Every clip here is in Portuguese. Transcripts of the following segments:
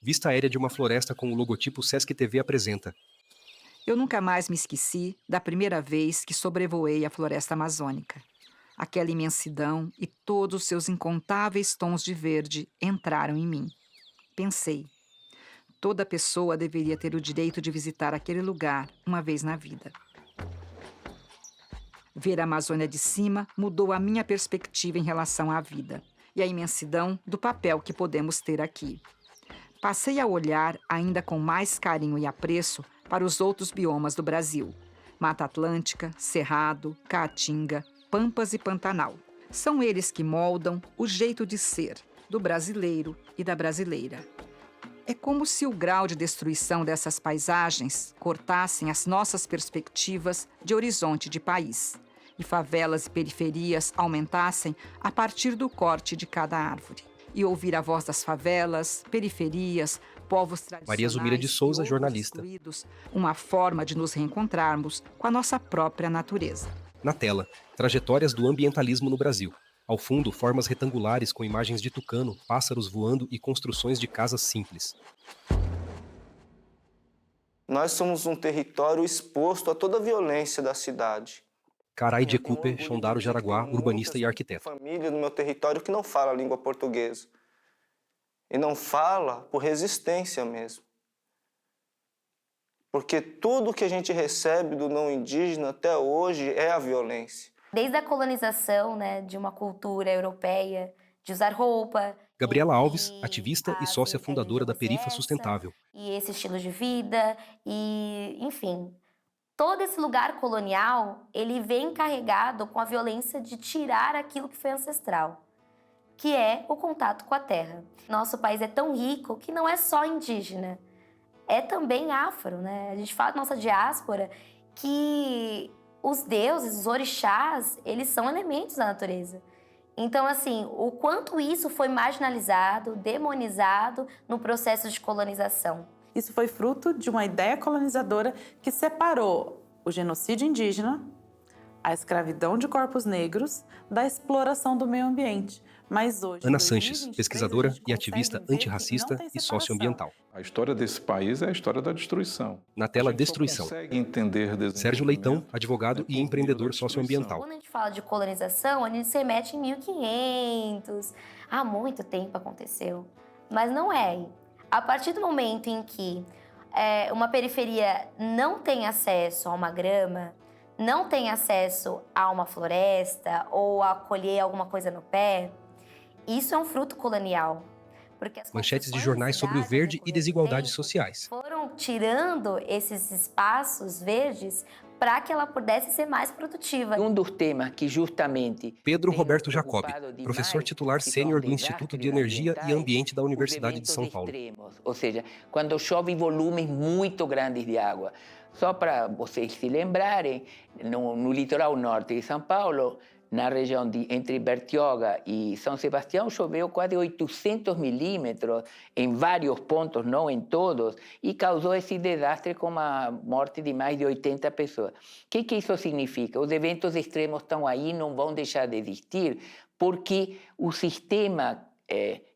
Vista aérea de uma floresta com o logotipo Sesc TV apresenta. Eu nunca mais me esqueci da primeira vez que sobrevoei a floresta amazônica. Aquela imensidão e todos os seus incontáveis tons de verde entraram em mim. Pensei, toda pessoa deveria ter o direito de visitar aquele lugar uma vez na vida. Ver a Amazônia de cima mudou a minha perspectiva em relação à vida e a imensidão do papel que podemos ter aqui. Passei a olhar ainda com mais carinho e apreço para os outros biomas do Brasil: Mata Atlântica, Cerrado, Caatinga, Pampas e Pantanal. São eles que moldam o jeito de ser do brasileiro e da brasileira. É como se o grau de destruição dessas paisagens cortassem as nossas perspectivas de horizonte de país e favelas e periferias aumentassem a partir do corte de cada árvore. E ouvir a voz das favelas, periferias, povos tradicionais Maria Zumira de Souza, e outros jornalista. excluídos, uma forma de nos reencontrarmos com a nossa própria natureza. Na tela, trajetórias do ambientalismo no Brasil. Ao fundo, formas retangulares com imagens de tucano, pássaros voando e construções de casas simples. Nós somos um território exposto a toda a violência da cidade. Carai de Eu tenho Ecupe, orgulho de Shondaro dizer que Jaraguá, tem urbanista e muitas arquiteto. família no meu território que não fala a língua portuguesa. E não fala por resistência mesmo. Porque tudo que a gente recebe do não indígena até hoje é a violência. Desde a colonização, né, de uma cultura europeia, de usar roupa. Gabriela Alves, e ativista e a sócia Secretaria fundadora da de Perifa Essa, Sustentável. E esse estilo de vida, e enfim. Todo esse lugar colonial, ele vem carregado com a violência de tirar aquilo que foi ancestral, que é o contato com a terra. Nosso país é tão rico que não é só indígena, é também afro, né? A gente fala da nossa diáspora que os deuses, os orixás, eles são elementos da natureza. Então, assim, o quanto isso foi marginalizado, demonizado no processo de colonização. Isso foi fruto de uma ideia colonizadora que separou o genocídio indígena, a escravidão de corpos negros, da exploração do meio ambiente. Mas hoje, Ana em Sanches, 2023, pesquisadora a gente e consegue ativista ver que antirracista não tem e separação. socioambiental. A história desse país é a história da destruição. Na tela, A gente só Destruição. consegue entender Sérgio Leitão, desenvolvimento, advogado né, e por empreendedor meio da destruição. socioambiental. Quando a gente fala de colonização, a gente se remete em 1500. Há muito tempo aconteceu. Mas não é. A partir do momento em que uma periferia não tem acesso a uma grama, não tem acesso a uma floresta ou a colher alguma coisa no pé, isso é um fruto colonial. Porque as Manchetes de construções jornais de sobre o cidade, ao verde e decorrer do desigualdades tempo, sociais. foram tirando esses espaços verdes para que ela pudesse ser mais produtiva. Um dos temas que justamente... Pedro tem Roberto nos Jacobi, preocupado demais, professor titular que são sênior os do Instituto de desastres Energia e ambientais, Ambiente da os Universidade de eventos São Paulo. extremos, ou seja, quando chove volumes muito grandes de água. Só para vocês se lembrarem, no litoral norte de São Paulo, na região entre Bertioga e São Sebastião, choveu quase 800 milímetros em vários pontos, não em todos, e causou esse desastre com a morte de mais de 80 pessoas. O que isso significa? Os eventos extremos estão aí, não vão deixar de existir, porque o sistema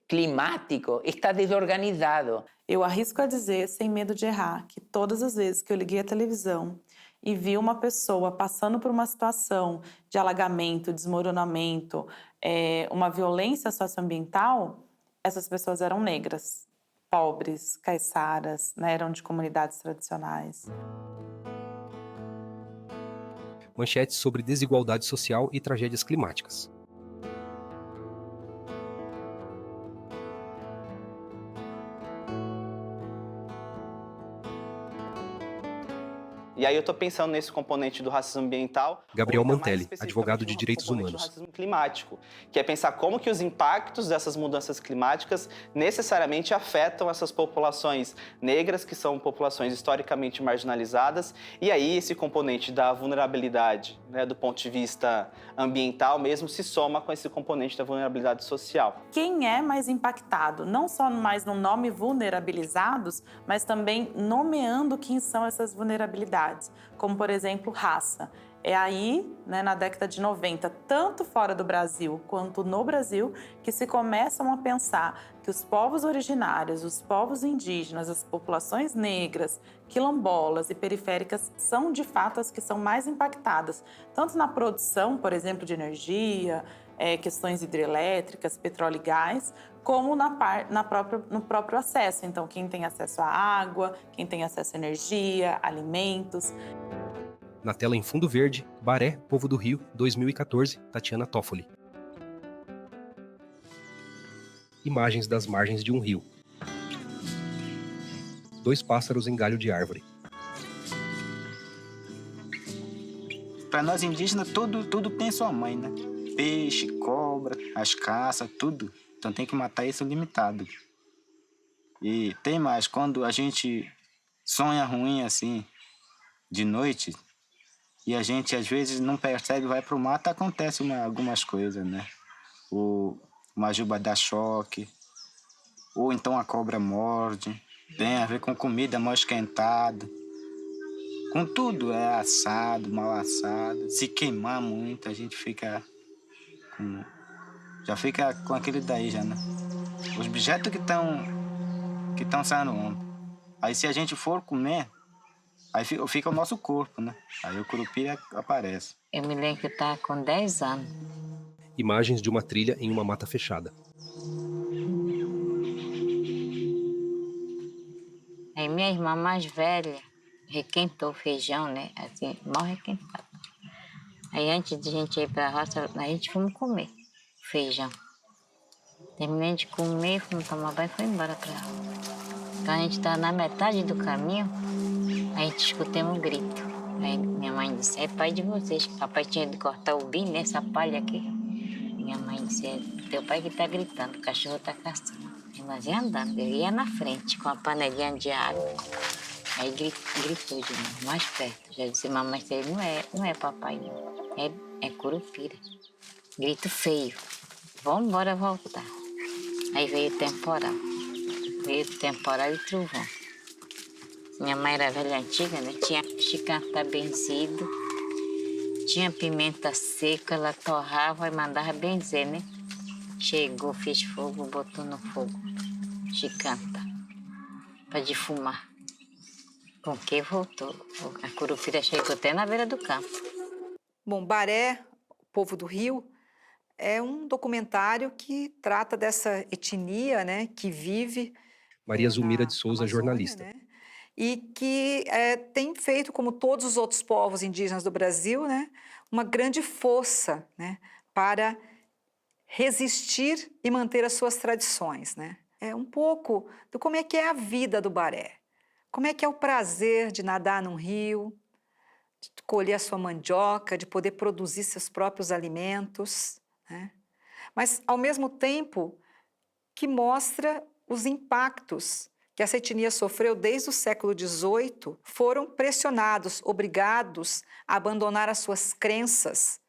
climático está desorganizado. Eu arrisco a dizer, sem medo de errar, que todas as vezes que eu liguei a televisão e vi uma pessoa passando por uma situação de alagamento, desmoronamento, uma violência socioambiental, essas pessoas eram negras, pobres, caiçaras, né, eram de comunidades tradicionais. Manchetes sobre desigualdade social e tragédias climáticas. E aí eu estou pensando nesse componente do racismo ambiental. Gabriel ou ainda mais Mantelli, especificamente advogado de no direitos componente humanos. do racismo climático, que é pensar como que os impactos dessas mudanças climáticas necessariamente afetam essas populações negras, que são populações historicamente marginalizadas, e aí esse componente da vulnerabilidade, né, do ponto de vista ambiental mesmo, se soma com esse componente da vulnerabilidade social. Quem é mais impactado, não só mais no nome vulnerabilizados, mas também nomeando quem são essas vulnerabilidades. peculiaridades, como, por exemplo, raça. É aí, né, na década de 90, tanto fora do Brasil quanto no Brasil, que se começam a pensar que os povos originários, os povos indígenas, as populações negras, quilombolas e periféricas são, de fato, as que são mais impactadas, tanto na produção, por exemplo, de energia, questões hidrelétricas, petróleo e gás, como no próprio acesso. Então, quem tem acesso à água, quem tem acesso à energia, alimentos. Na tela em fundo verde, Baré, Povo do Rio, 2014, Tatiana Toffoli. Imagens das margens de um rio. 2 pássaros em galho de árvore. Para nós indígenas, tudo tem sua mãe, né? Peixe, cobra, as caças, tudo. Então tem que matar isso limitado. E tem mais, quando a gente sonha ruim assim, de noite, e a gente às vezes não percebe, vai pro mato, acontece algumas coisas, né? Uma juba dá choque, ou então a cobra morde, tem a ver com comida mal esquentada, com tudo, é assado, mal assado. Se queimar muito, a gente já fica com aquele daí já, né? Os objetos que estão saindo ontem. Aí se a gente for comer, aí fica o nosso corpo, né? Aí o curupira aparece. Eu me lembro que eu estava com 10 anos. Imagens de uma trilha em uma mata fechada. Aí minha irmã mais velha requentou o feijão, né? Assim, mal requentado. Aí antes de a gente ir para a roça, a gente fomos comer feijão. Terminei de comer, fomos tomar banho e foi embora para a roça. Então a gente estava na metade do caminho, a gente escutou um grito. Aí minha mãe disse, é pai de vocês. Papai tinha de cortar o bim nessa palha aqui. Minha mãe disse, é teu pai que está gritando, o cachorro está caçando. E nós ia andando, eu ia na frente com a panelinha de água. Aí gritou de novo, mais perto. Já disse, mamãe, isso aí não é papai, não. É curupira. Grito feio. Vamos embora voltar. Aí veio o temporal. Veio o temporal e trovão. Minha mãe era velha antiga, né? Tinha chicanta benzido, tinha pimenta seca, ela torrava e mandava benzer, né? Chegou, fez fogo, botou no fogo. Chicanta, para defumar. Com que voltou? A curupira chegou até na beira do campo. Bom, Baré, Povo do Rio, é um documentário que trata dessa etnia, né, que vive Maria Zulmira de na Souza, Amazônia, jornalista. né, e que tem feito, como todos os outros povos indígenas do Brasil, né, uma grande força, né, para resistir e manter as suas tradições, né. É um pouco do como é que é a vida do Baré, como é que é o prazer de nadar num rio, de colher a sua mandioca, de poder produzir seus próprios alimentos, né? Mas, ao mesmo tempo, que mostra os impactos que essa etnia sofreu desde o século XVIII, foram pressionados, obrigados a abandonar as suas crenças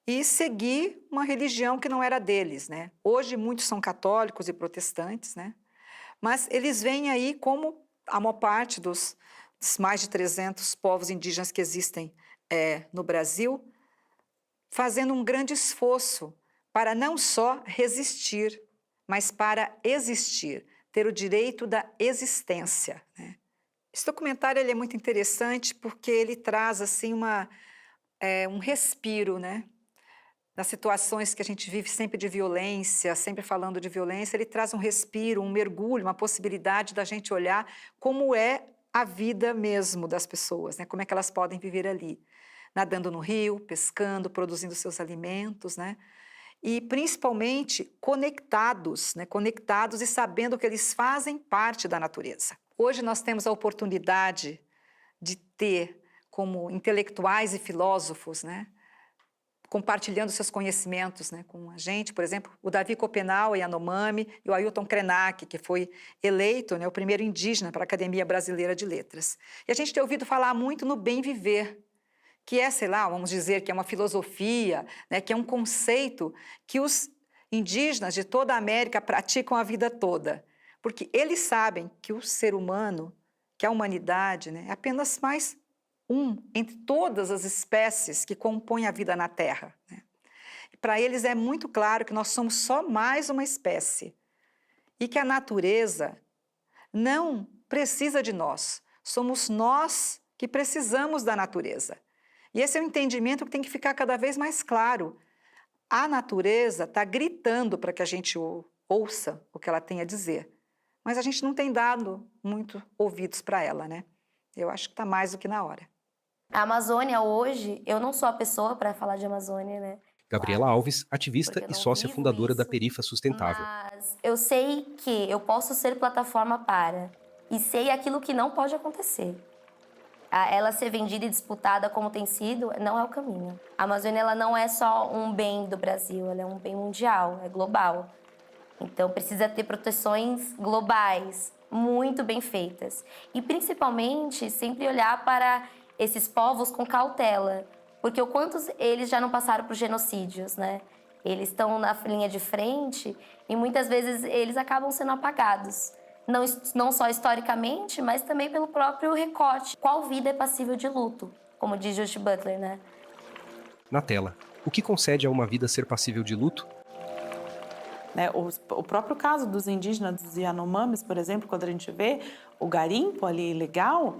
e seguir uma religião que não era deles, né? Hoje, muitos são católicos e protestantes, né? Mas eles veem aí como a maior parte dos mais de 300 povos indígenas que existem no Brasil, fazendo um grande esforço para não só resistir, mas para existir, ter o direito da existência, né? Esse documentário ele é muito interessante porque ele traz assim um respiro, né? Das situações que a gente vive sempre de violência, sempre falando de violência, ele traz um respiro, um mergulho, uma possibilidade da gente olhar como é a vida mesmo das pessoas, né? Como é que elas podem viver ali, nadando no rio, pescando, produzindo seus alimentos, né? E principalmente conectados, né? Conectados e sabendo que eles fazem parte da natureza. Hoje nós temos a oportunidade de ter como intelectuais e filósofos, né? Compartilhando seus conhecimentos, né, com a gente, por exemplo, o Davi Copenau, Yanomami, e o Ailton Krenak, que foi eleito, né, o primeiro indígena para a Academia Brasileira de Letras. E a gente tem ouvido falar muito no bem viver, que é, sei lá, vamos dizer, que é uma filosofia, né, que é um conceito que os indígenas de toda a América praticam a vida toda, porque eles sabem que o ser humano, que a humanidade, né, é apenas mais um entre todas as espécies que compõem a vida na Terra, né? Para eles é muito claro que nós somos só mais uma espécie e que a natureza não precisa de nós, somos nós que precisamos da natureza. E esse é um entendimento que tem que ficar cada vez mais claro. A natureza está gritando para que a gente ouça o que ela tem a dizer, mas a gente não tem dado muito ouvidos para ela, né? Eu acho que está mais do que na hora. A Amazônia hoje, eu não sou a pessoa para falar de Amazônia, né? Gabriela Alves, ativista Porque e eu não sócia vivo fundadora da isso, Perifa Sustentável. Mas eu sei que eu posso ser plataforma para, e sei aquilo que não pode acontecer. Ela ser vendida e disputada como tem sido, não é o caminho. A Amazônia ela não é só um bem do Brasil, ela é um bem mundial, é global. Então precisa ter proteções globais, muito bem feitas. E principalmente sempre olhar para esses povos com cautela, porque o quantos eles já não passaram por genocídios, né? Eles estão na linha de frente e muitas vezes eles acabam sendo apagados. Não só historicamente, mas também pelo próprio recorte. Qual vida é passível de luto? Como diz Judith Butler, né? Na tela, o que concede a uma vida ser passível de luto? Né, o próprio caso dos indígenas, dos Yanomamis, por exemplo, quando a gente vê o garimpo ali ilegal,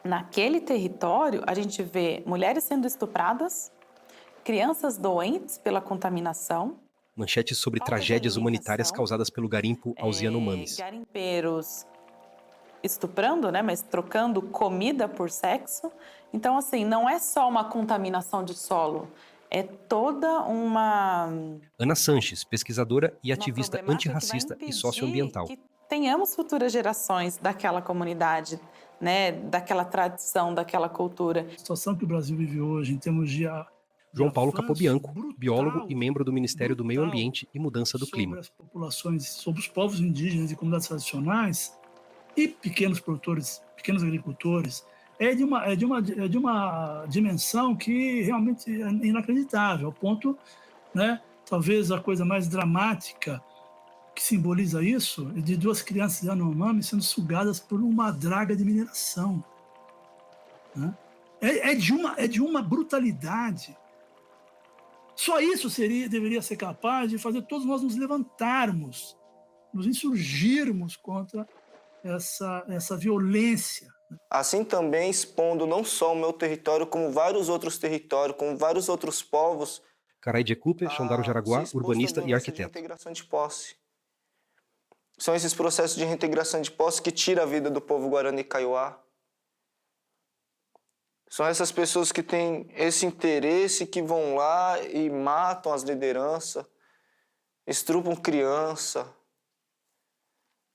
naquele território a gente vê mulheres sendo estupradas, crianças doentes pela contaminação. Manchetes sobre Falta de tragédias humanitárias alimentação. causadas pelo garimpo aos Yanomamis. Garimpeiros estuprando, né, mas trocando comida por sexo. Então, assim, não é só uma contaminação de solo, é toda uma Ana Sanches, pesquisadora e uma ativista problemática que vai antirracista e impedir socioambiental. que tenhamos futuras gerações daquela comunidade, né, daquela tradição, daquela cultura. A situação que o Brasil vive hoje, em termos de João Paulo avanço Capobianco, brutal, biólogo e membro do Ministério do Meio brutal Ambiente e Mudança do Clima. sobre as populações, sobre os povos indígenas e comunidades tradicionais e pequenos produtores, pequenos agricultores, é de uma dimensão que realmente é inacreditável, ao ponto, né, talvez a coisa mais dramática que simboliza isso é de duas crianças Yanomami sendo sugadas por uma draga de mineração, né? É de uma brutalidade. Só isso deveria ser capaz de fazer todos nós nos levantarmos, nos insurgirmos contra essa violência. Assim também expondo não só o meu território, como vários outros territórios, como vários outros povos. Carai Cooper, Xandaro Jaraguá, urbanista e arquiteto. Reintegração de posse. São esses processos de reintegração de posse que tiram a vida do povo Guarani Kaiowá. São essas pessoas que têm esse interesse, que vão lá e matam as lideranças, estrupam criança.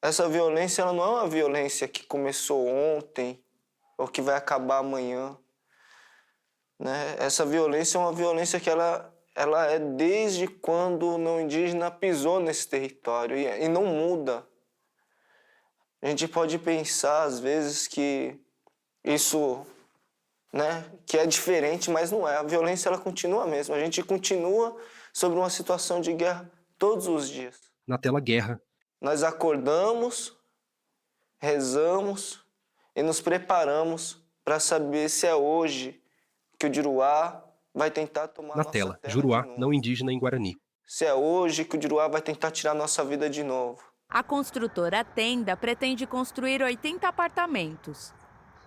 Essa violência ela não é uma violência que começou ontem ou que vai acabar amanhã, né? Essa violência é uma violência que ela é desde quando o não indígena pisou nesse território e não muda. A gente pode pensar, às vezes, que isso, né, que é diferente, mas não é. A violência ela continua mesmo. A gente continua sobre uma situação de guerra todos os dias. Na tela, guerra. Nós acordamos, rezamos e nos preparamos para saber se é hoje que o Juruá vai tentar tomar Na nossa tela, terra Juruá, de novo. não indígena em Guarani. Se é hoje que o Juruá vai tentar tirar nossa vida de novo. A construtora Tenda pretende construir 80 apartamentos.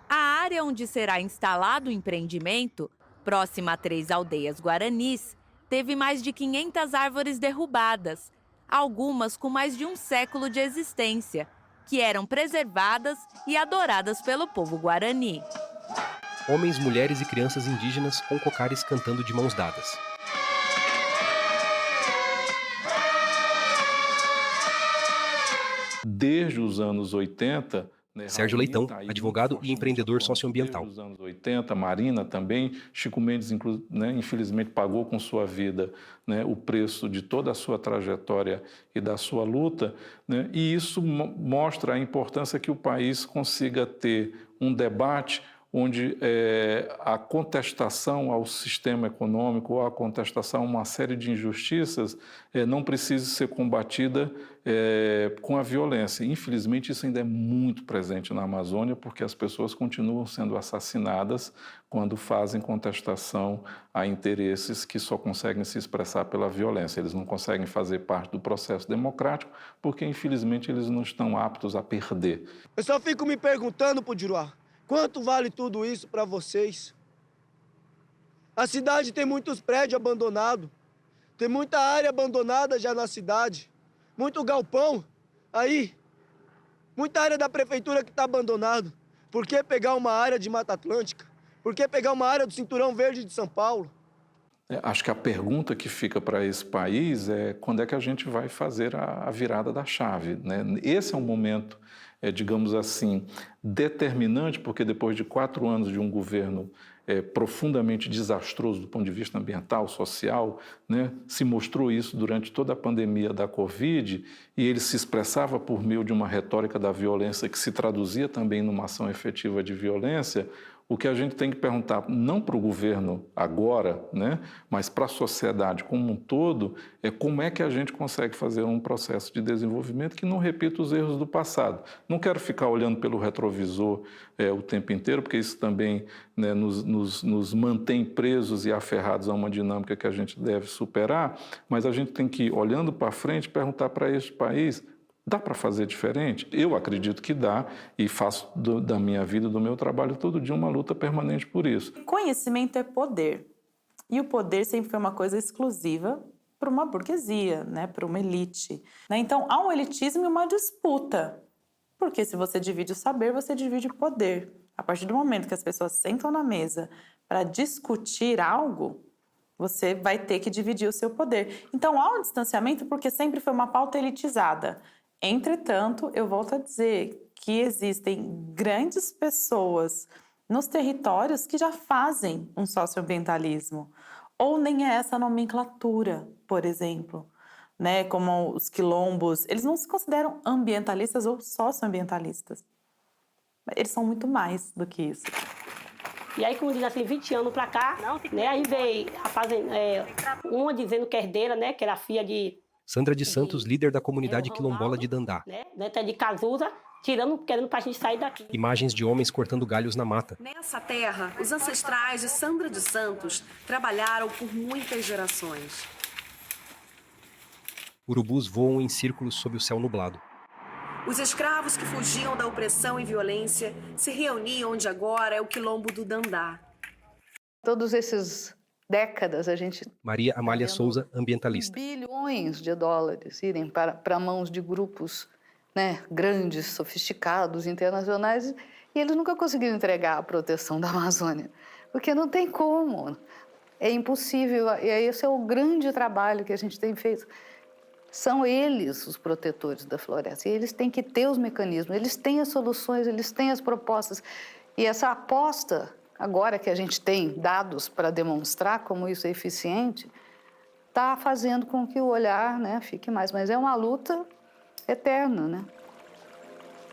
A área onde será instalado o empreendimento, próxima a 3 aldeias guaranis, teve mais de 500 árvores derrubadas, algumas com mais de um século de existência, que eram preservadas e adoradas pelo povo guarani. Homens, mulheres e crianças indígenas com cocares cantando de mãos dadas. Desde os anos 80... Sérgio Leitão, advogado e empreendedor socioambiental. Nos anos 80, Marina também, Chico Mendes, infelizmente, pagou com sua vida, né, o preço de toda a sua trajetória e da sua luta, né, e isso mostra a importância que o país consiga ter um debate onde a contestação ao sistema econômico, ou a contestação a uma série de injustiças, não precisa ser combatida com a violência. Infelizmente, isso ainda é muito presente na Amazônia, porque as pessoas continuam sendo assassinadas quando fazem contestação a interesses que só conseguem se expressar pela violência. Eles não conseguem fazer parte do processo democrático, porque, infelizmente, eles não estão aptos a perder. Eu só fico me perguntando, Pudiruá, quanto vale tudo isso para vocês? A cidade tem muitos prédios abandonados, tem muita área abandonada já na cidade, muito galpão aí, muita área da prefeitura que está abandonado. Por que pegar uma área de Mata Atlântica? Por que pegar uma área do Cinturão Verde de São Paulo? Acho que a pergunta que fica para esse país é quando é que a gente vai fazer a virada da chave, né? Esse é um momento, digamos assim, determinante, porque depois de 4 anos de um governo profundamente desastroso do ponto de vista ambiental, social, né? Se mostrou isso durante toda a pandemia da Covid, e ele se expressava por meio de uma retórica da violência que se traduzia também numa ação efetiva de violência. O que a gente tem que perguntar, não para o governo agora, né, mas para a sociedade como um todo, é como é que a gente consegue fazer um processo de desenvolvimento que não repita os erros do passado. Não quero ficar olhando pelo retrovisor o tempo inteiro, porque isso também, né, nos mantém presos e aferrados a uma dinâmica que a gente deve superar, mas a gente tem que, olhando para frente, perguntar para este país: dá para fazer diferente? Eu acredito que dá, e faço da minha vida, do meu trabalho, todo dia uma luta permanente por isso. Conhecimento é poder. E o poder sempre foi uma coisa exclusiva para uma burguesia, né? Para uma elite. Né? Então, há um elitismo e uma disputa. Porque se você divide o saber, você divide o poder. A partir do momento que as pessoas sentam na mesa para discutir algo, você vai ter que dividir o seu poder. Então, há um distanciamento porque sempre foi uma pauta elitizada. Entretanto, eu volto a dizer que existem grandes pessoas nos territórios que já fazem um socioambientalismo, ou nem é essa nomenclatura, por exemplo, né? Como os quilombos, eles não se consideram ambientalistas ou socioambientalistas. Eles são muito mais do que isso. E aí, como diz assim, 20 anos para cá, né? Aí veio uma dizendo que é herdeira, né? Que era filha de... Sandra de Santos, líder da comunidade quilombola de Dandá. Neta de Cazuza, querendo pra gente sair daqui. Imagens de homens cortando galhos na mata. Nessa terra, os ancestrais de Sandra de Santos trabalharam por muitas gerações. Urubus voam em círculos sob o céu nublado. Os escravos que fugiam da opressão e violência se reuniam onde agora é o quilombo do Dandá. Todos esses décadas a gente... Maria Amália Souza, ambientalista. Bilhões de dólares irem para mãos de grupos, né, grandes, sofisticados, internacionais, e eles nunca conseguiram entregar a proteção da Amazônia, porque não tem como, é impossível. E aí esse é o grande trabalho que a gente tem feito. São eles os protetores da floresta, e eles têm que ter os mecanismos, eles têm as soluções, eles têm as propostas. E essa aposta, agora que a gente tem dados para demonstrar como isso é eficiente, está fazendo com que o olhar, né, fique mais. Mas é uma luta eterna, né?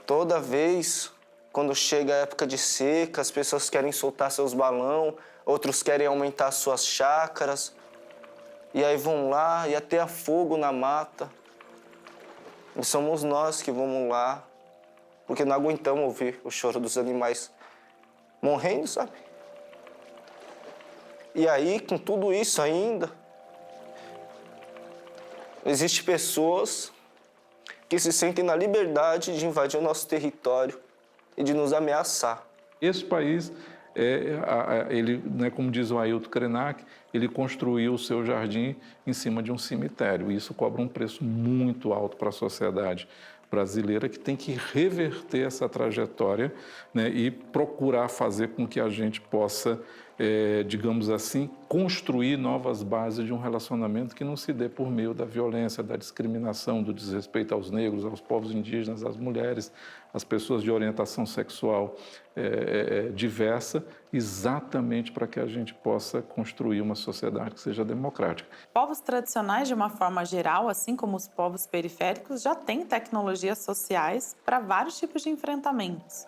Toda vez, quando chega a época de seca, as pessoas querem soltar seus balões, outros querem aumentar suas chácaras, e aí vão lá e até a fogo na mata. E somos nós que vamos lá, porque não aguentamos ouvir o choro dos animais morrendo, sabe? E aí, com tudo isso ainda, existem pessoas que se sentem na liberdade de invadir o nosso território e de nos ameaçar. Esse país, ele, né, como diz o Ailton Krenak, ele construiu o seu jardim em cima de um cemitério. E isso cobra um preço muito alto para a sociedade brasileira, que tem que reverter essa trajetória, né, e procurar fazer com que a gente possa, digamos assim, construir novas bases de um relacionamento que não se dê por meio da violência, da discriminação, do desrespeito aos negros, aos povos indígenas, às mulheres, às pessoas de orientação sexual diversa, exatamente para que a gente possa construir uma sociedade que seja democrática. Povos tradicionais, de uma forma geral, assim como os povos periféricos, já têm tecnologias sociais para vários tipos de enfrentamentos.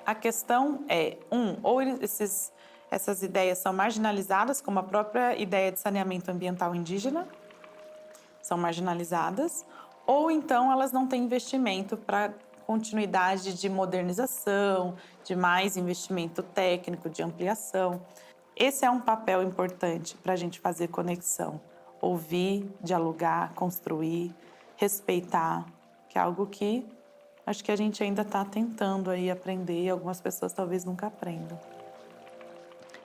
A questão é, ou essas ideias são marginalizadas, como a própria ideia de saneamento ambiental indígena, são marginalizadas, ou então elas não têm investimento para continuidade de modernização, de mais investimento técnico, de ampliação. Esse é um papel importante para a gente fazer conexão, ouvir, dialogar, construir, respeitar, que é algo que acho que a gente ainda está tentando aí aprender e algumas pessoas talvez nunca aprendam.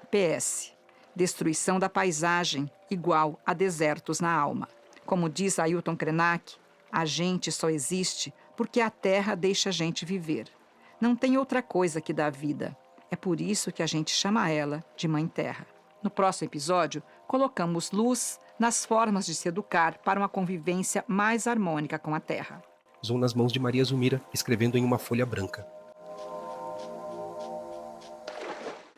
PS. Destruição da paisagem igual a desertos na alma. Como diz Ailton Krenak, a gente só existe porque a terra deixa a gente viver. Não tem outra coisa que dá vida. É por isso que a gente chama ela de Mãe Terra. No próximo episódio, colocamos luz nas formas de se educar para uma convivência mais harmônica com a terra. Zoom nas mãos de Maria Zumira, escrevendo em uma folha branca.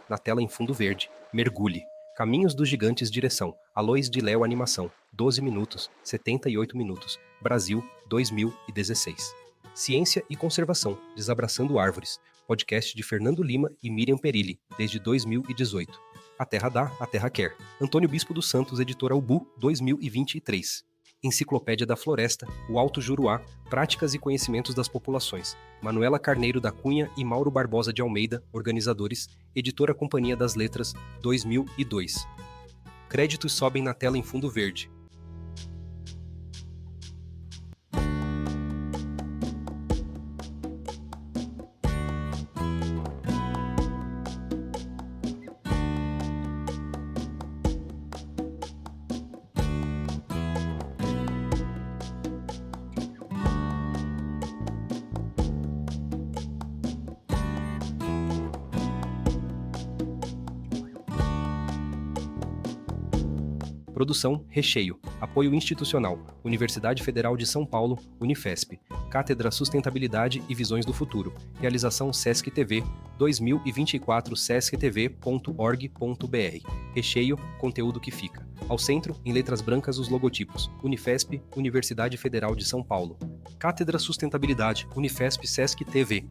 Na tela em fundo verde, mergulhe. Caminhos dos Gigantes, direção. Alois de Léo Animação. 12 minutos, 78 minutos. Brasil, 2016. Ciência e Conservação, Desabraçando Árvores. Podcast de Fernando Lima e Miriam Perilli, desde 2018. A Terra Dá, a Terra Quer. Antônio Bispo dos Santos, editora UBU, 2023. Enciclopédia da Floresta, o Alto Juruá, Práticas e Conhecimentos das Populações. Manuela Carneiro da Cunha e Mauro Barbosa de Almeida, organizadores, editora Companhia das Letras, 2002. Créditos sobem na tela em fundo verde. Produção Recheio. Apoio institucional. Universidade Federal de São Paulo, Unifesp. Cátedra Sustentabilidade e Visões do Futuro. Realização Sesc TV, 2024 sesctv.org.br. Recheio, conteúdo que fica. Ao centro, em letras brancas, os logotipos. Unifesp, Universidade Federal de São Paulo. Cátedra Sustentabilidade, Unifesp Sesc TV.